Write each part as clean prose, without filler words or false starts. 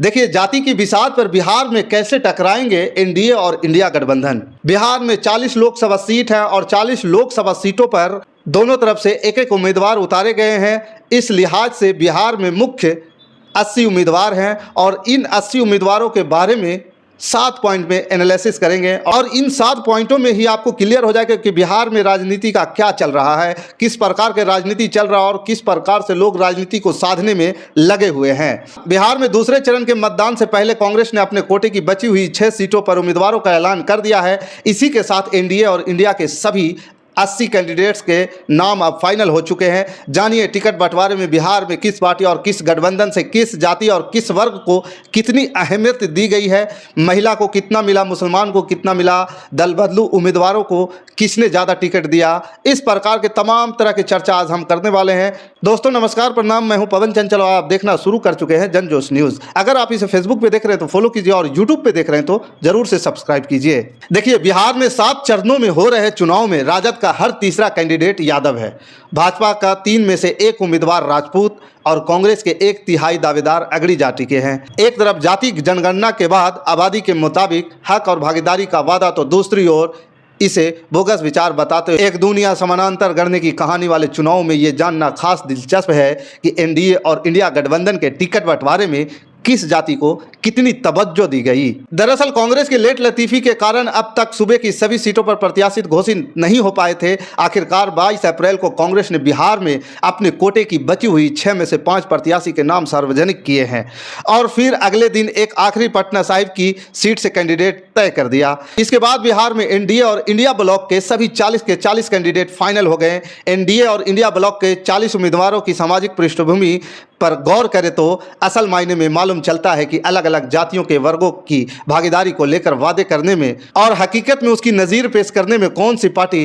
देखिए, जाति की बिसात पर बिहार में कैसे टकराएंगे एनडीए और इंडिया गठबंधन। बिहार में 40 लोकसभा सीट है और 40 लोकसभा सीटों पर दोनों तरफ से एक एक उम्मीदवार उतारे गए हैं। इस लिहाज से बिहार में मुख्य 80 उम्मीदवार हैं और इन 80 उम्मीदवारों के बारे में 7 पॉइंट में एनालिसिस करेंगे और इन 7 पॉइंटों में ही आपको क्लियर हो जाएगा कि बिहार में राजनीति का क्या चल रहा है, किस प्रकार के राजनीति चल रहा है और किस प्रकार से लोग राजनीति को साधने में लगे हुए हैं। बिहार में दूसरे चरण के मतदान से पहले कांग्रेस ने अपने कोटे की बची हुई 6 सीटों पर उम्मीदवारों का ऐलान कर दिया है। इसी के साथ एनडीए और इंडिया के सभी 80 कैंडिडेट्स के नाम अब फाइनल हो चुके हैं। जानिए टिकट बंटवारे में बिहार में किस पार्टी और किस गठबंधन से किस जाति और किस वर्ग को कितनी अहमियत दी गई है, महिला को कितना मिला, मुसलमान को कितना मिला, दल बदलू उम्मीदवारों को किसने ज़्यादा टिकट दिया। इस प्रकार के तमाम तरह की चर्चा आज हम करने वाले हैं। दोस्तों नमस्कार, प्रणाम, मैं हूं पवन चंचल और आप देखना शुरू कर चुके हैं जनजोश न्यूज़। अगर आप इसे फेसबुक पे देख रहे हैं तो फॉलो कीजिए और यूट्यूब पे देख रहे हैं तो जरूर से सब्सक्राइब कीजिए। देखिए, बिहार में 7 चरणों में हो रहे चुनाव में राजद का हर तीसरा कैंडिडेट यादव है। भाजपा का 3 में से 1 उम्मीदवार राजपूत और कांग्रेस के 1 तिहाई दावेदार अगड़ी जाति के हैं। एक तरफ जाति जनगणना के बाद आबादी के मुताबिक हक और भागीदारी का वादा तो दूसरी ओर इसे बोगस विचार बताते हुए एक दुनिया समानांतर गढ़ने की कहानी वाले चुनाव में ये जानना खास दिलचस्प है कि एनडीए और इंडिया गठबंधन के टिकट बंटवारे में किस जाति को कितनी तवज्जो दी गई। दरअसल कांग्रेस के लेट लतीफी के कारण अब तक सूबे की सभी सीटों पर प्रत्याशित घोषित नहीं हो पाए थे। आखिरकार 22 अप्रैल को कांग्रेस ने बिहार में अपने कोटे की बची हुई 6 में से 5 प्रत्याशी के नाम सार्वजनिक किए हैं और फिर अगले दिन एक आखिरी पटना साहिब की सीट से कैंडिडेट तय कर दिया। इसके बाद बिहार में एनडीए और इंडिया ब्लॉक के सभी 40 के 40 कैंडिडेट फाइनल हो गए। एनडीए और इंडिया ब्लॉक के 40 उम्मीदवारों की सामाजिक पृष्ठभूमि पर गौर करें तो असल मायने में मालूम चलता है कि अलग अलग जातियों के वर्गों की भागीदारी को लेकर वादे करने में और हकीकत में उसकी नज़ीर पेश करने में कौन सी पार्टी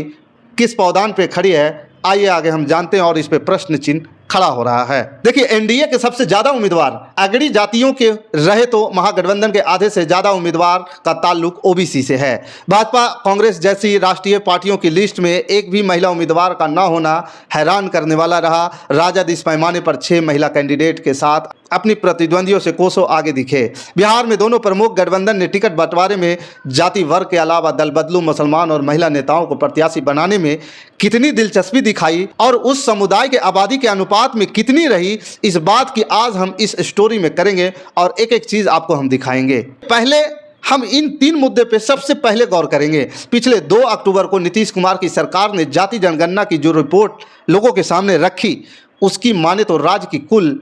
किस पौधान पे खड़ी है, आइए आगे हम जानते हैं और इस पे प्रश्न चिन्ह खड़ा हो रहा है। देखिए, एनडीए के सबसे ज्यादा उम्मीदवार अगड़ी जातियों के रहे तो महागठबंधन के आधे से ज्यादा उम्मीदवार का ताल्लुक ओबीसी से है। भाजपा कांग्रेस जैसी राष्ट्रीय पार्टियों की लिस्ट में एक भी महिला उम्मीदवार का न होना हैरान करने वाला रहा। राजद इस पैमाने पर 6 महिला कैंडिडेट के साथ अपनी प्रतिद्वंदियों से कोसों आगे दिखे। बिहार में दोनों प्रमुख गठबंधन ने टिकट बंटवारे में जाति वर्ग के अलावा दल बदलू, मुसलमान और महिला नेताओं को प्रत्याशी बनाने में कितनी दिलचस्पी दिखाई और उस समुदाय के आबादी के अनुपात में कितनी रही, इस बात की आज हम इस स्टोरी में करेंगे और एक एक चीज आपको हम दिखाएंगे। पहले हम इन 3 मुद्दे पे सबसे पहले गौर करेंगे। पिछले 2 अक्टूबर को नीतीश कुमार की सरकार ने जाति जनगणना की जो रिपोर्ट लोगों के सामने रखी, उसकी माने तो राज्य की कुल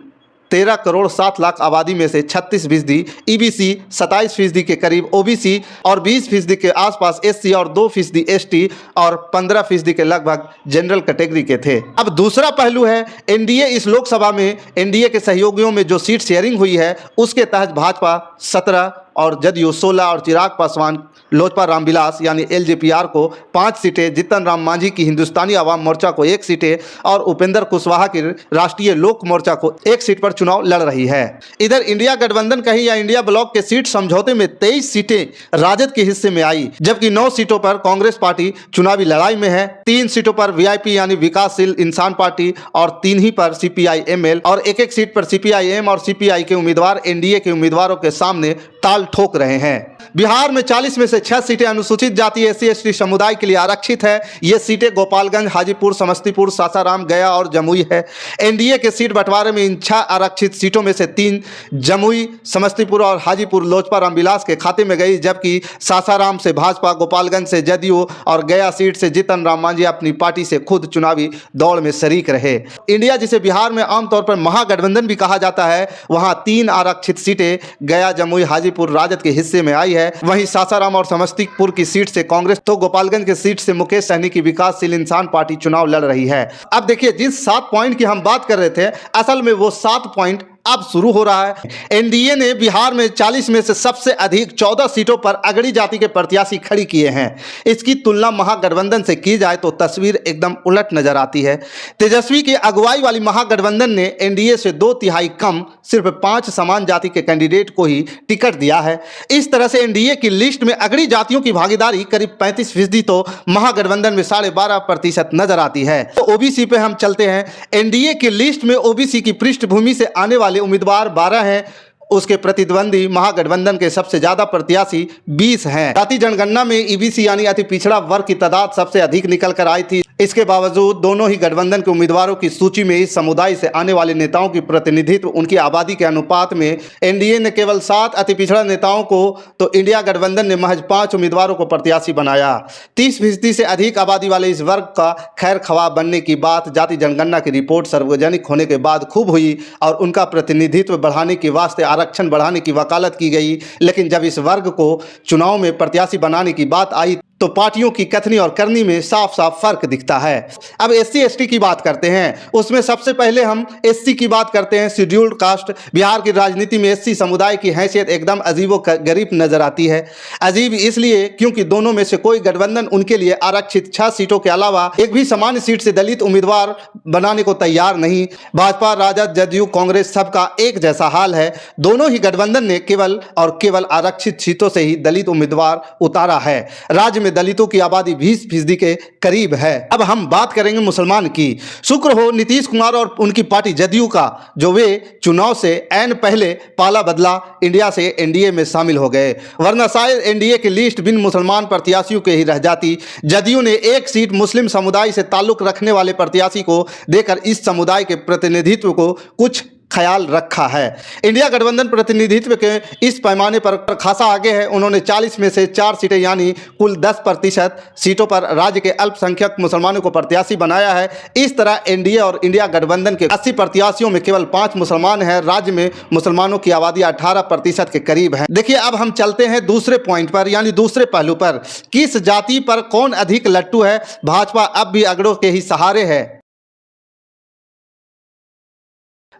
13 करोड़ 7 लाख आबादी में से 36% ईबीसी, 27% के करीब ओबीसी और 20% के आसपास एससी और 2% एसटी और 15% के लगभग जनरल कैटेगरी के थे। अब दूसरा पहलू है, एनडीए इस लोकसभा में एनडीए के सहयोगियों में जो सीट शेयरिंग हुई है उसके तहत भाजपा 17 और जदयू 16 और चिराग पासवान लोजपा रामविलास यानी एलजेपीआर को 5 सीटें, जीतन राम मांझी की हिंदुस्तानी आवाम मोर्चा को 1 सीटें और उपेंद्र कुशवाहा की राष्ट्रीय लोक मोर्चा को 1 सीट पर चुनाव लड़ रही है। इधर इंडिया गठबंधन कहीं या इंडिया ब्लॉक के सीट समझौते में 23 सीटें राजद के हिस्से में आई, जबकि 9 सीटों पर कांग्रेस पार्टी चुनावी लड़ाई में है। 3 सीटों पर वीआईपी यानी विकासशील इंसान पार्टी और 3 ही पर सीपीआई-एमएल और एक सीट पर सीपीआई-एम और सीपीआई के उम्मीदवार एनडीए के उम्मीदवारों के सामने ताल ठोक रहे हैं। बिहार में 40 में से 6 सीटें अनुसूचित जाति एससी एसटी समुदाय के लिए आरक्षित है। ये सीटें गोपालगंज, हाजीपुर, समस्तीपुर, सासाराम, गया और जमुई है। एनडीए के सीट बंटवारे में इन 6 आरक्षित सीटों में से 3 जमुई, समस्तीपुर और हाजीपुर लोजपा रामविलास के खाते में गई, जबकि सासाराम से भाजपा, गोपालगंज से जदयू और गया सीट से जीतन राम मांझी अपनी पार्टी से खुद चुनावी दौड़ में शरीक रहे। इंडिया जिसे बिहार में आमतौर पर महागठबंधन भी कहा जाता है, वहां 3 आरक्षित सीटें गया, जमुई, हाजीपुर राजद के हिस्से में आई है। वहीं सासाराम और समस्तीपुर की सीट से कांग्रेस तो गोपालगंज की सीट से मुकेश सहनी की विकासशील इंसान पार्टी चुनाव लड़ रही है। अब देखिए, जिस 7 पॉइंट की हम बात कर रहे थे, असल में वो 7 पॉइंट अब शुरू हो रहा है। एनडीए ने बिहार में 40 में से सबसे अधिक 14 सीटों पर अगड़ी जाति के प्रत्याशी खड़ी किए हैं। इसकी तुलना महागठबंधन से की जाए तो तस्वीर एकदम उलट नजर आती है। तेजस्वी की अगुवाई वाली महागठबंधन ने एनडीए से 2 तिहाई कम सिर्फ 5 समान जाति के कैंडिडेट को ही टिकट दिया है। इस तरह से एनडीए की लिस्ट में अगड़ी जातियों की भागीदारी करीब 35% तो महागठबंधन में 12.5% नजर आती है। तो ओबीसी पे हम चलते हैं। एनडीए की लिस्ट में ओबीसी की पृष्ठभूमि से आने वाले उम्मीदवार 12 हैं उसके प्रतिद्वंदी महागठबंधन के सबसे ज्यादा प्रत्याशी 20 हैं। जाति जनगणना में ईबीसी यानी अति पिछड़ा वर्ग की तादाद सबसे अधिक निकल कर आई थी। इसके बावजूद दोनों ही गठबंधन के उम्मीदवारों की सूची में इस समुदाय से आने वाले नेताओं की प्रतिनिधित्व उनकी आबादी के अनुपात में एनडीए ने केवल 7 अति पिछड़ा नेताओं को तो इंडिया गठबंधन ने महज 5 उम्मीदवारों को प्रत्याशी बनाया। 30% से अधिक आबादी वाले इस वर्ग का खैर खवा बनने की बात जाति जनगणना की रिपोर्ट सार्वजनिक होने के बाद खूब हुई और उनका प्रतिनिधित्व बढ़ाने के वास्ते आरक्षण बढ़ाने की वकालत की गई। लेकिन जब इस वर्ग को चुनाव में प्रत्याशी बनाने की बात आई तो पार्टियों की कथनी और करनी में साफ साफ फर्क दिखता है। अब एससी एसटी की बात करते हैं। उसमें सबसे पहले हम एससी की बात करते हैं, शेड्यूल्ड कास्ट। बिहार की राजनीति में एससी समुदाय की हैसियत एकदम अजीबो गरीब नजर आती है। अजीब इसलिए क्योंकि दोनों में से कोई गठबंधन उनके लिए आरक्षित 6 सीटों के अलावा एक भी सामान्य सीट से दलित उम्मीदवार बनाने को तैयार नहीं। भाजपा, राजद, जदयू, कांग्रेस सबका एक जैसा हाल है। दोनों ही गठबंधन ने केवल और केवल आरक्षित सीटों से ही दलित उम्मीदवार उतारा है। राज्य में दलितों की आबादी 20% के करीब है। अब हम बात करेंगे मुसलमान की। शुक्र हो नीतीश कुमार और उनकी पार्टी जदयू का, जो वे चुनाव से ऐन पहले पाला बदला इंडिया से एनडीए में शामिल हो गए, वरना शायद एनडीए की लिस्ट बिन मुसलमान प्रत्याशियों के ही रह जाती। जदयू ने एक सीट मुस्लिम समुदाय से ताल्लुक रखने वाले प्रत्याशी को देकर इस समुदाय के प्रतिनिधित्व को कुछ ख्याल रखा है। इंडिया गठबंधन प्रतिनिधित्व के इस पैमाने पर खासा आगे है। उन्होंने 40 में से 4 सीटें यानी कुल 10% सीटों पर राज्य के अल्पसंख्यक मुसलमानों को प्रत्याशी बनाया है। इस तरह एनडीए और इंडिया गठबंधन के 80 प्रत्याशियों में केवल 5 मुसलमान हैं। राज्य में मुसलमानों की आबादी 18% के करीब है। देखिए, अब हम चलते हैं दूसरे पॉइंट पर, यानी दूसरे पहलू पर। किस जाति पर कौन अधिक लट्टू है? भाजपा अब भी अगड़ों के ही सहारे है।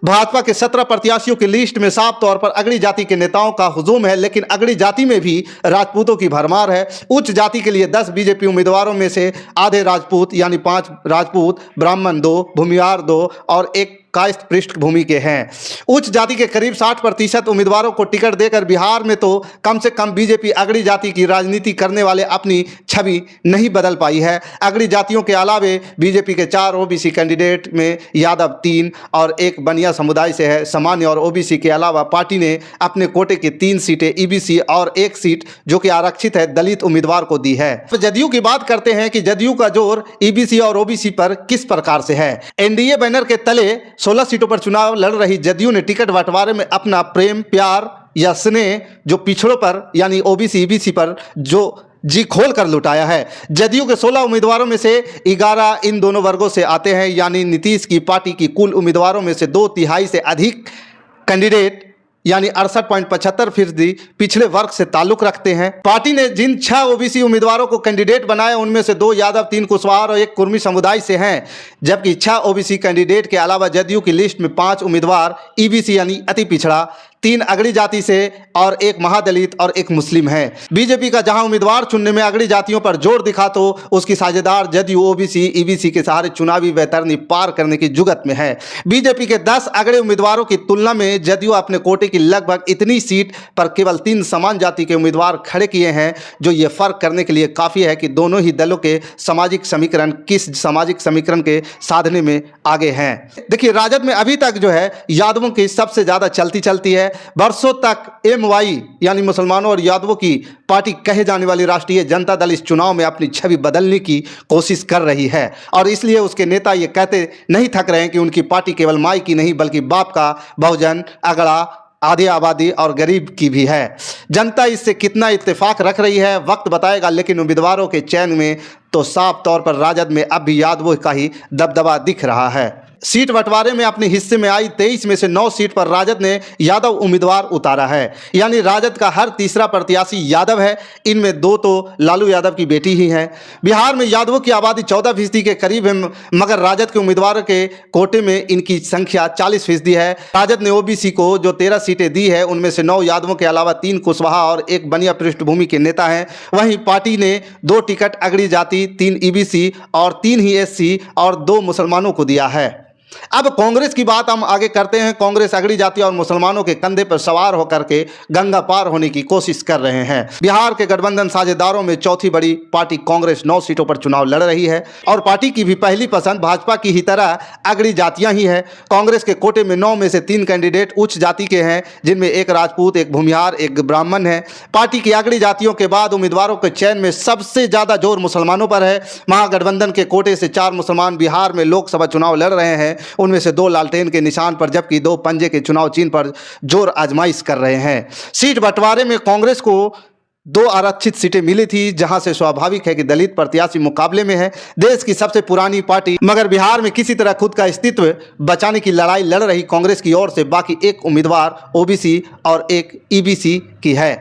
भाजपा के 17 प्रत्याशियों की लिस्ट में साफ तौर पर अगड़ी जाति के नेताओं का हुजूम है, लेकिन अगड़ी जाति में भी राजपूतों की भरमार है। उच्च जाति के लिए 10 बीजेपी उम्मीदवारों में से आधे राजपूत यानी 5 राजपूत, ब्राह्मण 2, भूमिहार 2 और 1 कायस्थ पृष्ठभूमि के हैं। उच्च जाति के करीब 60% उम्मीदवारों को टिकट देकर बिहार में तो कम से कम बीजेपी अगड़ी जाति की राजनीति करने वाले अपनी छवि नहीं बदल पाई है। अगड़ी जातियों के अलावे बीजेपी के 4 ओबीसी कैंडिडेट में यादव 3 और 1 बनिया समुदाय से है। सामान्य और ओबीसी के अलावा पार्टी ने अपने कोटे की 3 सीटें ईबीसी और 1 सीट जो कि आरक्षित है दलित उम्मीदवार को दी है। तो जदयू की बात करते हैं कि जदयू का जोर ईबीसी और ओबीसी पर किस प्रकार से है। एनडीए बैनर के तले 16 सीटों पर चुनाव लड़ रही जदयू ने टिकट बंटवारे में अपना प्रेम, प्यार या स्नेह जो पिछड़ों पर यानी ओबीसी ईबीसी पर जो जी खोल कर लुटाया है। जदयू के 16 उम्मीदवारों में से 11 इन दोनों वर्गों से आते हैं, यानी नीतीश की पार्टी की कुल उम्मीदवारों में से 2/3 से अधिक कैंडिडेट यानी 68.75% पिछड़े वर्ग से ताल्लुक रखते हैं। पार्टी ने जिन 6 ओबीसी उम्मीदवारों को कैंडिडेट बनाया उनमें से 2 यादव, 3 कुशवाहा और 1 कुर्मी समुदाय से हैं, जबकि 6 ओबीसी कैंडिडेट के अलावा जदयू की लिस्ट में 5 उम्मीदवार ईबीसी यानी अति पिछड़ा, 3 अगड़ी जाति से और 1 महादलित और 1 मुस्लिम है। बीजेपी का जहां उम्मीदवार चुनने में अगड़ी जातियों पर जोर दिखा तो उसकी साझेदार जदयू ओबीसी ईबीसी के सहारे चुनावी वैतरणी पार करने की जुगत में है। बीजेपी के 10 अगड़े उम्मीदवारों की तुलना में जदयू अपने कोटे की लगभग इतनी सीट पर केवल 3 समान जाति के उम्मीदवार खड़े किए हैं, जो ये फर्क करने के लिए काफ़ी है कि दोनों ही दलों के सामाजिक समीकरण किस सामाजिक समीकरण के साधने में आगे हैं। देखिए, राजद में अभी तक जो है यादवों की सबसे ज़्यादा चलती है। वर्षों तक एमवाई यानी मुसलमानों और यादवों की पार्टी कहे जाने वाली राष्ट्रीय जनता दल इस चुनाव में अपनी छवि बदलने की कोशिश कर रही है और इसलिए उसके नेता ये कहते नहीं थक रहे हैं कि उनकी पार्टी केवल माई की नहीं बल्कि बाप का, बहुजन, अगड़ा, आधी आबादी और गरीब की भी है। जनता इससे कितना इत्तेफाक रख रही है वक्त बताएगा, लेकिन उम्मीदवारों के चयन में तो साफ तौर पर राजद में अब भी यादवों का ही दबदबा दिख रहा है। सीट बंटवारे में अपने हिस्से में आई 23 में से 9 सीट पर राजद ने यादव उम्मीदवार उतारा है, यानी राजद का हर तीसरा प्रत्याशी यादव है। इनमें 2 तो लालू यादव की बेटी ही है। बिहार में यादवों की आबादी 14% के करीब है, मगर राजद के उम्मीदवारों के कोटे में इनकी संख्या 40% है। राजद ने ओबीसी को जो 13 सीटें दी है उनमें से 9 यादवों के अलावा 3 कुशवाहा और 1 बनिया पृष्ठभूमि के नेता हैं। वहीं पार्टी ने 2 टिकट अगड़ी जाति, 3 ईबीसी और 3 ही एससी और 2 मुसलमानों को दिया है। अब कांग्रेस की बात हम आगे करते हैं। कांग्रेस अगड़ी जाति और मुसलमानों के कंधे पर सवार होकर के गंगा पार होने की कोशिश कर रहे हैं। बिहार के गठबंधन साझेदारों में चौथी बड़ी पार्टी कांग्रेस 9 सीटों पर चुनाव लड़ रही है और पार्टी की भी पहली पसंद भाजपा की ही तरह अगड़ी जातियां ही है। कांग्रेस के कोटे में 9 में से 3 कैंडिडेट उच्च जाति के हैं, जिनमें एक राजपूत, एक भूमिहार, एक ब्राह्मण है। पार्टी की अगड़ी जातियों के बाद उम्मीदवारों के चयन में सबसे ज्यादा जोर मुसलमानों पर है। महागठबंधन के कोटे से 4 मुसलमान बिहार में लोकसभा चुनाव लड़ रहे हैं, उनमें से 2 लालटेन के निशान पर जबकि 2 पंजे के चुनाव चिन्ह पर जोर आजमाइश कर रहे हैं। सीट बंटवारे में कांग्रेस को 2 आरक्षित सीटें मिली थी, जहां से स्वाभाविक है कि दलित प्रत्याशी मुकाबले में है। देश की सबसे पुरानी पार्टी मगर बिहार में किसी तरह खुद का अस्तित्व बचाने की लड़ाई लड़ रही कांग्रेस की ओर से बाकी एक उम्मीदवार ओबीसी और एक ईबीसी की है।